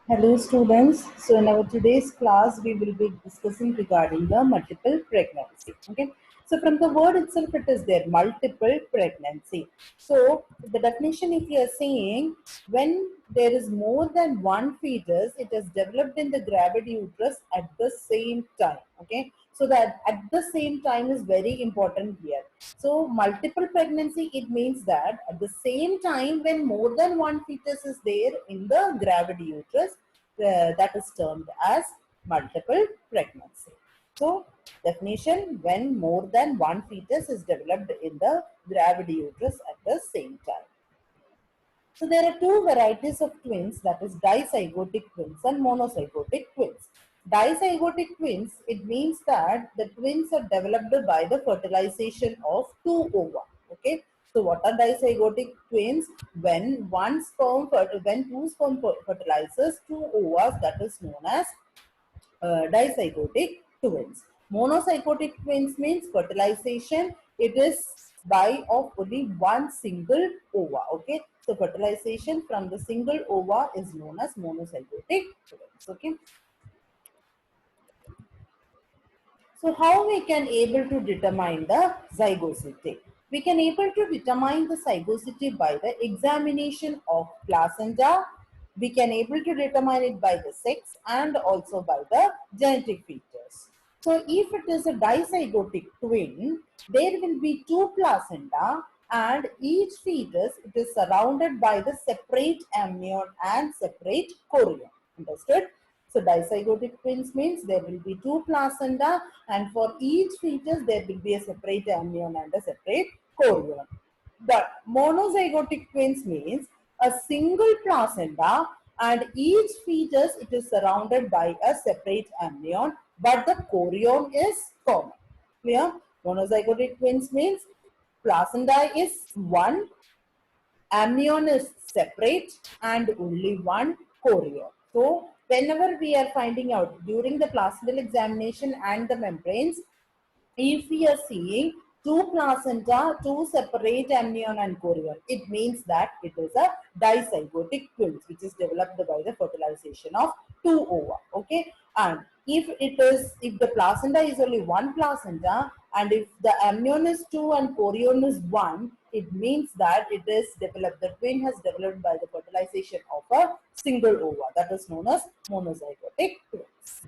Hello students. So in our today's class, we will be discussing regarding the multiple pregnancy. Okay. So from the word itself, it is there, multiple pregnancy. So the definition, if you are saying, when there is more than one fetus, it is developed in the gravid uterus at the same time. Okay. So that at the same time is very important here. So multiple pregnancy, it means that at the same time when more than one fetus is there in the gravid uterus, that is termed as multiple pregnancy. So definition, when more than one fetus is developed in the gravid uterus at the same time. So there are two varieties of twins, that is dizygotic twins and monozygotic twins. Dizygotic twins, it means that the twins are developed by the fertilization of two ova. Okay. So what are dizygotic twins? When when two sperm fertilizes two ovas, that is known as dizygotic twins. Monozygotic twins means fertilization. It is by of only one single ova. Okay, so fertilization from the single ova is known as monozygotic twins. Okay, so how we can able to determine the zygosity? We can able to determine the zygosity by the examination of placenta. We can able to determine it by the sex and also by the genetic features. So if it is a dizygotic twin, there will be two placenta and each fetus it is surrounded by the separate amnion and separate chorion. Understood? So dizygotic twins means there will be two placenta and for each fetus there will be a separate amnion and a separate chorion. But monozygotic twins means a single placenta and each fetus it is surrounded by a separate amnion but the chorion is common. Clear? Monozygotic twins means placenta is one, amnion is separate and only one chorion. So whenever we are finding out during the placental examination and the membranes, if we are seeing two placenta, two separate amnion and chorion, it means that it is a dizygotic twins which is developed by the fertilization of two ova. Okay, and if the placenta is only one placenta and if the amnion is two and chorion is one, it means that it is developed, the twin has developed by the fertilization of a single ova, that is known as monozygotic twins.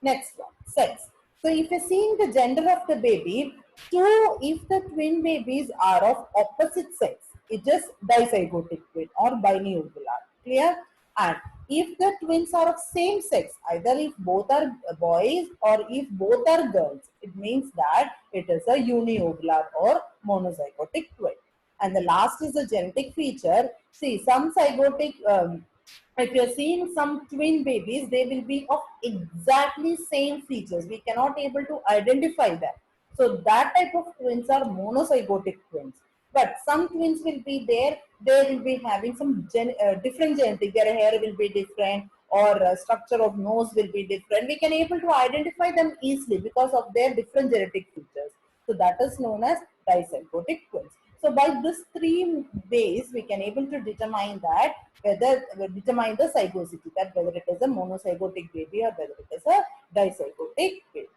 Next one, sex. So if you're seeing the gender of the baby, if the twin babies are of opposite sex, it is dizygotic twin or binuclear. Clear? And if the twins are of same sex, either if both are boys or if both are girls, it means that it is a uniuvular or monozygotic twin. And the last is a genetic feature. See, some zygotic if you're seeing some twin babies, they will be of exactly same features. We cannot able to identify them. So that type of twins are monozygotic twins. But some twins will be there, they will be having some different genetic, their hair will be different or structure of nose will be different. We can able to identify them easily because of their different genetic features. So that is known as dizygotic twins. So by this three ways, we can able to determine that determine the zygosity, that whether it is a monozygotic baby or whether it is a dizygotic baby.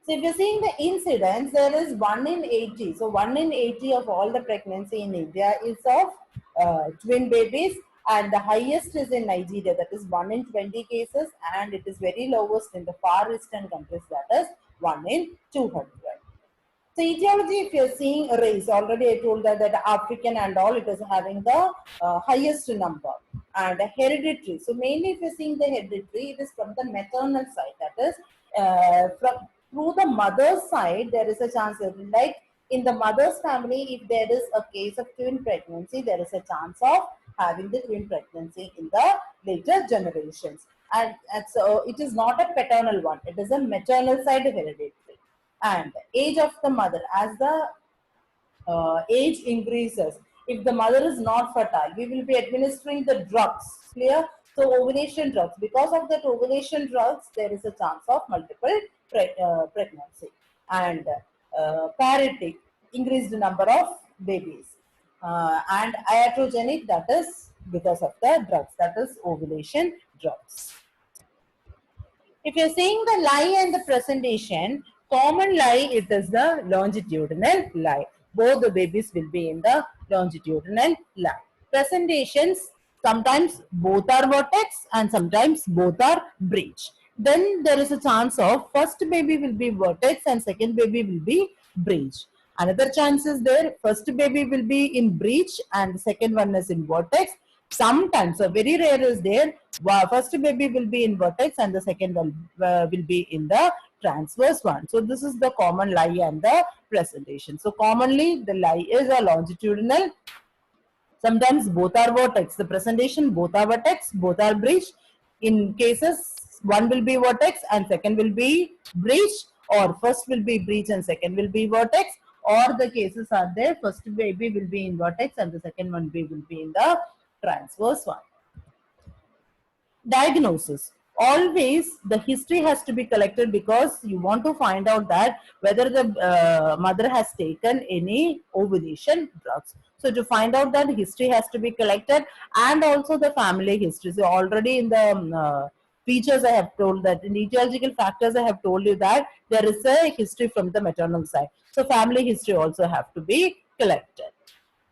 So if you're seeing the incidence, there is 1 in 80. So 1 in 80 of all the pregnancy in India is of twin babies, and the highest is in Nigeria, that is 1 in 20 cases, and it is very lowest in the far eastern countries, that is 1 in 200. So etiology, if you're seeing a race, already I told that African and all, it is having the highest number. And hereditary. So mainly if you're seeing the hereditary, it is from the maternal side. That is through the mother's side, there is a chance of, like in the mother's family, if there is a case of twin pregnancy, there is a chance of having the twin pregnancy in the later generations. And so it is not a paternal one, it is a maternal side hereditary. And age of the mother, as the age increases, if the mother is not fertile, we will be administering the drugs. Clear? So ovulation drugs, because of that ovulation drugs, there is a chance of multiple pregnancy. And parity, increased number of babies. And iatrogenic, that is because of the drugs, that is ovulation drugs. If you're seeing the lie and the presentation, common lie, it is the longitudinal lie. Both the babies will be in the longitudinal lie. Presentations, sometimes both are vertex and sometimes both are breech. Then there is a chance of first baby will be vertex and second baby will be breech. Another chance is there, first baby will be in breech and the second one is in vertex. Sometimes, so very rare is there, first baby will be in vertex and the second one will be in the transverse one. So this is the common lie and the presentation. So commonly the lie is a longitudinal. Sometimes both are vertex. The presentation, both are vertex, both are breech. In cases, one will be vertex and second will be breech, or first will be breech and second will be vertex, or the cases are there, first baby will be in vertex and the second one will be in the transverse one. Diagnosis. Always the history has to be collected because you want to find out that whether the mother has taken any ovulation drugs. So to find out that, history has to be collected and also the family history. So already in the features I have told that, in etiological factors I have told you that there is a history from the maternal side. So family history also have to be collected.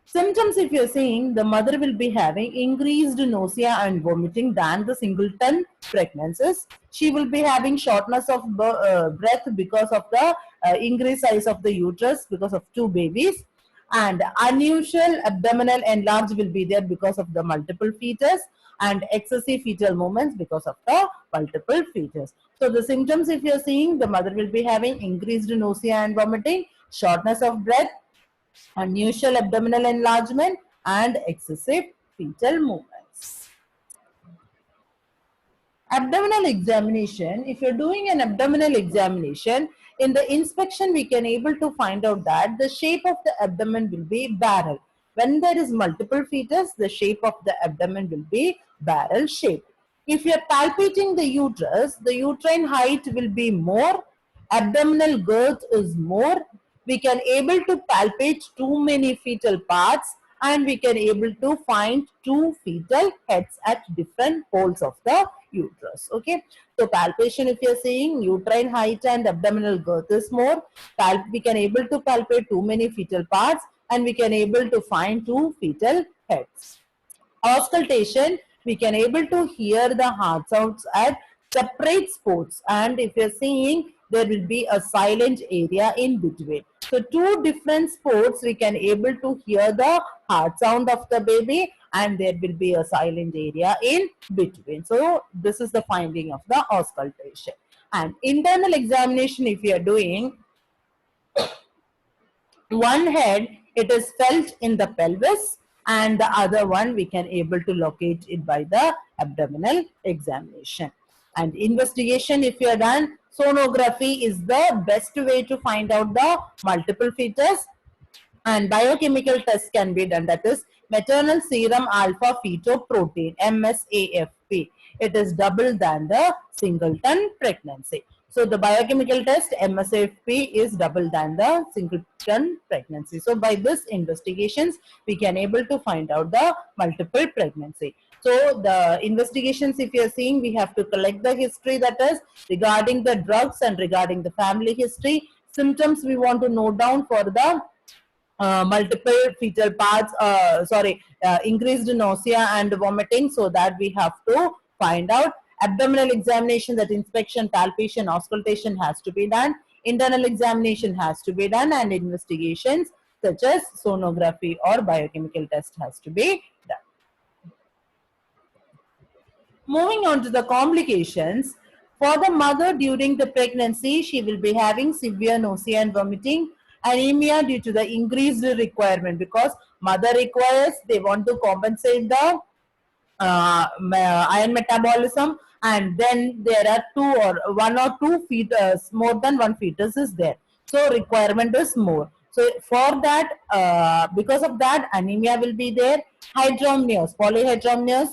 Symptoms, if you're seeing, the mother will be having increased nausea and vomiting than the singleton pregnancies. She will be having shortness of breath because of the increased size of the uterus because of two babies. And unusual abdominal enlarge will be there because of the multiple fetus, and excessive fetal movements because of the multiple fetus. So the symptoms, if you're seeing, the mother will be having increased nausea and vomiting, shortness of breath, unusual abdominal enlargement, and excessive fetal movements. Abdominal examination. If you're doing an abdominal examination, in the inspection we can able to find out that the shape of the abdomen will be barrel. When there is multiple fetus, the shape of the abdomen will be barrel shaped. If you're palpating the uterus, the uterine height will be more, abdominal girth is more. We can able to palpate too many fetal parts, and we can able to find two fetal heads at different holes of the uterus. Okay, so palpation, if you're seeing, uterine height and abdominal girth is more, we can able to palpate too many fetal parts, and we can able to find two fetal heads. Auscultation, we can able to hear the heart sounds at separate spots, and if you're seeing, there will be a silent area in between. So two different spots we can able to hear the heart sound of the baby, and there will be a silent area in between. So this is the finding of the auscultation. And internal examination, if you are doing, one head, it is felt in the pelvis, and the other one we can able to locate it by the abdominal examination. And investigation, if you are done, sonography is the best way to find out the multiple fetus, and biochemical test can be done, that is maternal serum alpha fetoprotein, MSAFP. It is double than the singleton pregnancy. So the biochemical test MSAFP is double than the singleton pregnancy. So by this investigations we can able to find out the multiple pregnancy. So the investigations, if you are seeing, we have to collect the history, that is regarding the drugs and regarding the family history. Symptoms we want to note down for the multiple fetal parts, increased nausea and vomiting, so that we have to find out. Abdominal examination, that inspection, palpation, auscultation has to be done. Internal examination has to be done, and investigations such as sonography or biochemical test has to be done. Moving on to the complications. For the mother during the pregnancy, she will be having severe nausea and vomiting, anemia due to the increased requirement, because mother requires, they want to compensate the iron metabolism, and then there are two or one or two fetus, more than one fetus is there, so requirement is more. So for that, because of that, anemia will be there. Hydramnios, polyhydramnios,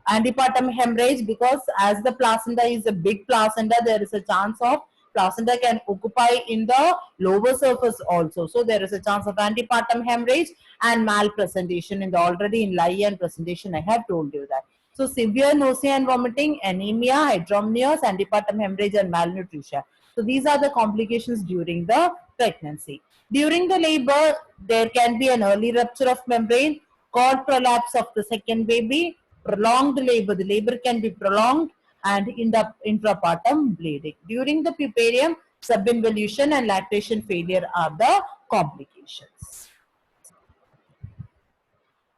antepartum hemorrhage, because as the placenta is a big placenta, there is a chance of placenta can occupy in the lower surface also. So there is a chance of antepartum hemorrhage and malpresentation in the already in lie and presentation. I have told you that. So severe nausea and vomiting, anemia, hydramnios, antepartum hemorrhage and malnutrition. So these are the complications during the pregnancy. During the labor, there can be an early rupture of membrane, cord prolapse of the second baby, prolonged labor. The labor can be prolonged and in the intrapartum bleeding. During the puerperium, subinvolution and lactation failure are the complications.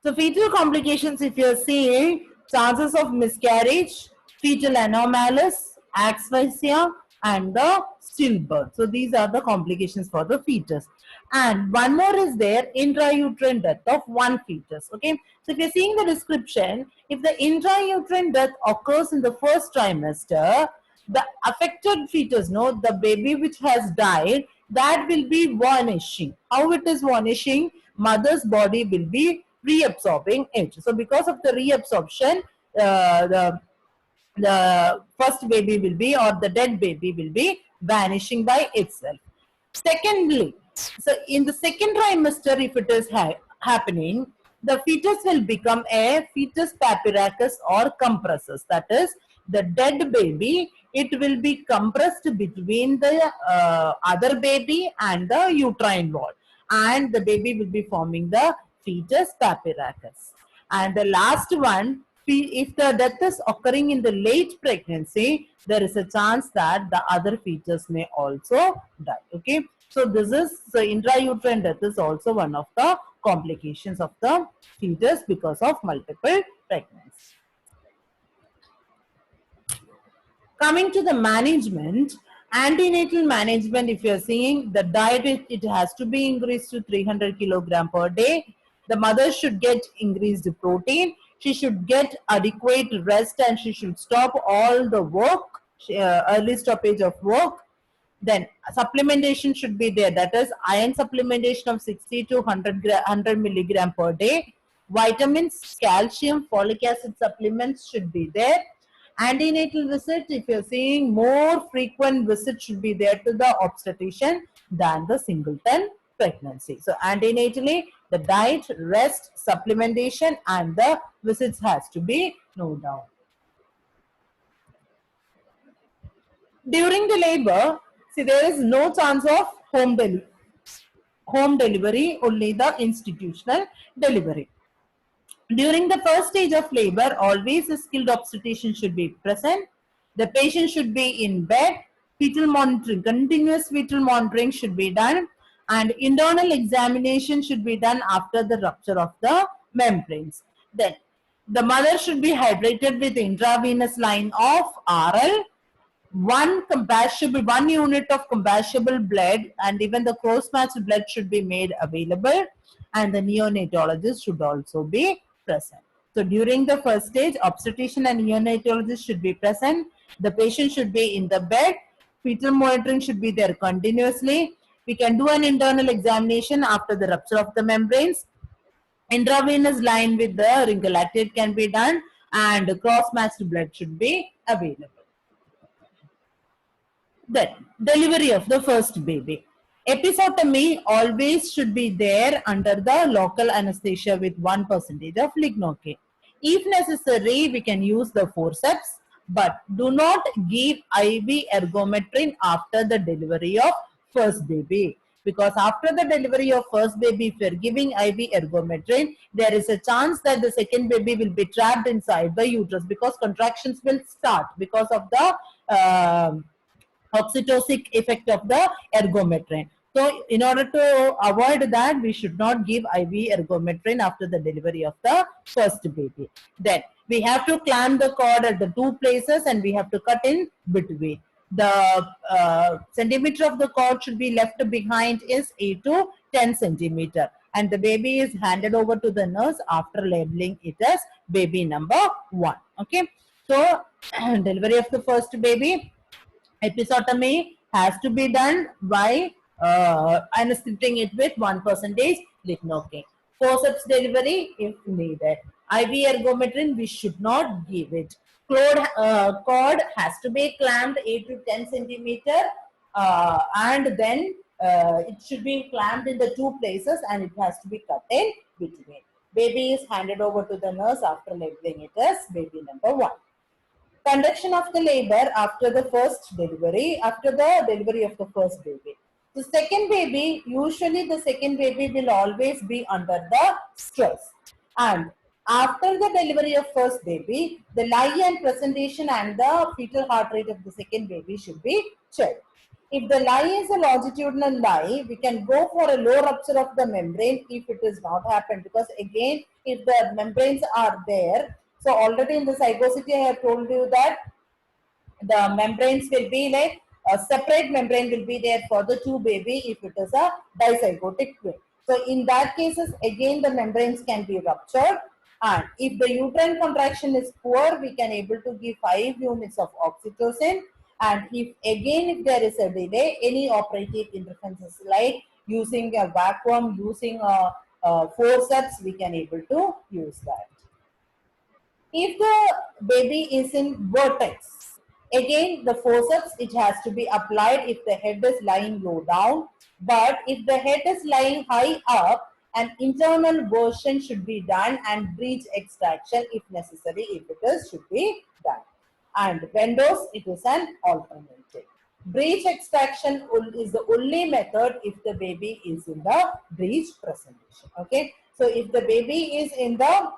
So fetal complications, if you're seeing, chances of miscarriage, fetal anomalies, asphyxia, and the stillbirth. So these are the complications for the fetus. And one more is there, intrauterine death of one fetus. Okay. So if you're seeing the description, if the intrauterine death occurs in the first trimester, the affected fetus, no, the baby which has died, that will be vanishing. How it is vanishing? Mother's body will be reabsorbing it. So because of the reabsorption, the first baby will be, or the dead baby will be vanishing by itself. Secondly, so in the second trimester, if it is happening, the fetus will become a fetus papyracus or compressus. That is, the dead baby, it will be compressed between the other baby and the uterine wall, and the baby will be forming the fetus papyracus. And the last one, if the death is occurring in the late pregnancy, there is a chance that the other fetus may also die. Okay. So this is, so intrauterine death is also one of the complications of the fetus because of multiple pregnancies. Coming to the management, antenatal management, if you are seeing the diet, it has to be increased to 300 kilogram per day. The mother should get increased protein. She should get adequate rest and she should stop all the work, early stoppage of work. Then supplementation should be there. That is iron supplementation of 60 to 100 milligram per day. Vitamins, calcium, folic acid supplements should be there. Antenatal visit, if you're seeing, more frequent visits should be there to the obstetrician than the singleton pregnancy. So antenatally, the diet, rest, supplementation and the visits has to be noted down. During the labor, see, there is no chance of home delivery, only the institutional delivery. During the first stage of labor, always a skilled obstetrician should be present. The patient should be in bed. Fetal monitoring, continuous fetal monitoring should be done, and internal examination should be done after the rupture of the membranes. Then the mother should be hydrated with intravenous line of RL, one unit of compatible blood, and even the cross-matched blood should be made available, and the neonatologist should also be present. So during the first stage, obstetrician and neonatologist should be present. The patient should be in the bed. Fetal monitoring should be there continuously. We can do an internal examination after the rupture of the membranes. Intravenous line with the ring lactate can be done, and cross-matched blood should be available. Then delivery of the first baby. Episiotomy always should be there under the local anesthesia with 1% of lignocaine. If necessary, we can use the forceps, but do not give IV ergometrin after the delivery of first baby. Because after the delivery of first baby, if you are giving IV ergometrin, there is a chance that the second baby will be trapped inside the uterus because contractions will start because of the oxytocic effect of the ergometrin. So in order to avoid that, we should not give IV ergometrin after the delivery of the first baby. Then we have to clamp the cord at the two places and we have to cut in between. The centimeter of the cord should be left behind is 8 to 10 centimeter, and the baby is handed over to the nurse after labeling it as baby number 1. Okay, so delivery of the first baby, episiotomy has to be done by anestheting it with 1% lignocaine. Forceps delivery if needed. IV ergometrin, we should not give it. Cord has to be clamped 8 to 10 centimeter. and then it should be clamped in the two places and it has to be cut in between. Baby is handed over to the nurse after labeling it as baby number 1. Conduction of the labor after the first delivery, after the delivery of the first baby. The second baby, usually the second baby will always be under the stress. And after the delivery of first baby, the lie and presentation and the fetal heart rate of the second baby should be checked. If the lie is a longitudinal lie, we can go for a low rupture of the membrane if it is not happened, because again, if the membranes are there, so already in the zygosity, I have told you that the membranes will be like a separate membrane will be there for the two baby if it is a dizygotic twin. So in that cases, again the membranes can be ruptured, and if the uterine contraction is poor, we can able to give 5 units of oxytocin. And if there is a delay, any operative interferences like using a vacuum, using a forceps, we can able to use that. If the baby is in vertex, again the forceps, it has to be applied if the head is lying low down. But if the head is lying high up, an internal version should be done and breech extraction if necessary, if it is, should be done. And Vendos, it is an alternative. Breech extraction is the only method if the baby is in the breech presentation. Okay, so if the baby is in the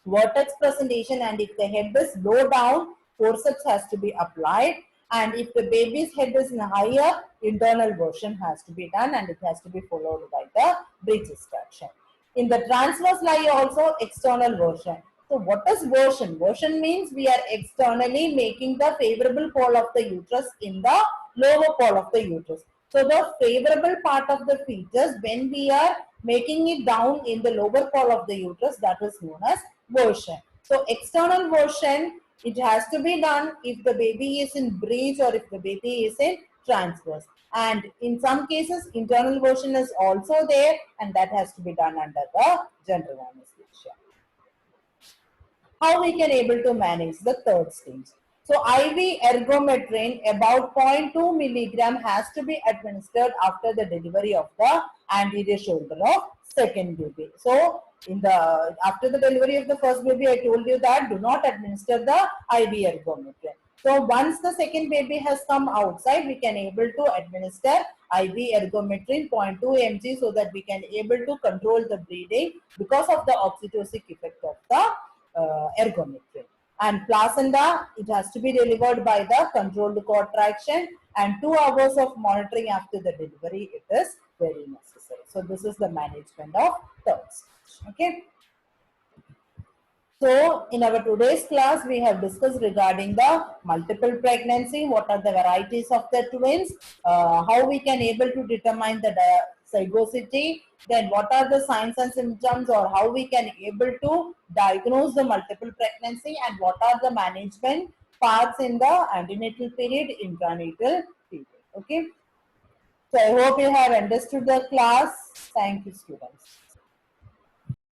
vertex presentation and if the head is low down, forceps has to be applied. And if the baby's head is in higher, internal version has to be done and it has to be followed by the breech extraction. In the transverse lie also, external version. So what is version? Version means we are externally making the favorable pole of the uterus in the lower pole of the uterus. So the favorable part of the fetus, when we are making it down in the lower pole of the uterus, that is known as version. So external version, it has to be done if the baby is in breech or if the baby is in transverse. And in some cases, internal version is also there and that has to be done under the general anesthesia. How we can able to manage the third stage? So IV ergometrin about 0.2 milligram has to be administered after the delivery of the anterior shoulder of second baby. So after the delivery of the first baby, I told you that do not administer the IV ergometrin. So once the second baby has come outside, we can able to administer IV ergometrin 0.2 mg so that we can able to control the bleeding because of the oxytocic effect of the ergometrin. And placenta, it has to be delivered by the controlled contraction, and 2 hours of monitoring after the delivery, it is very necessary. So this is the management of third stage. Okay. So in our today's class, we have discussed regarding the multiple pregnancy, what are the varieties of the twins, how we can able to determine the zygosity, then what are the signs and symptoms or how we can able to diagnose the multiple pregnancy, and what are the management parts in the antenatal period, intranatal period. Okay. So I hope you have understood the class. Thank you, students.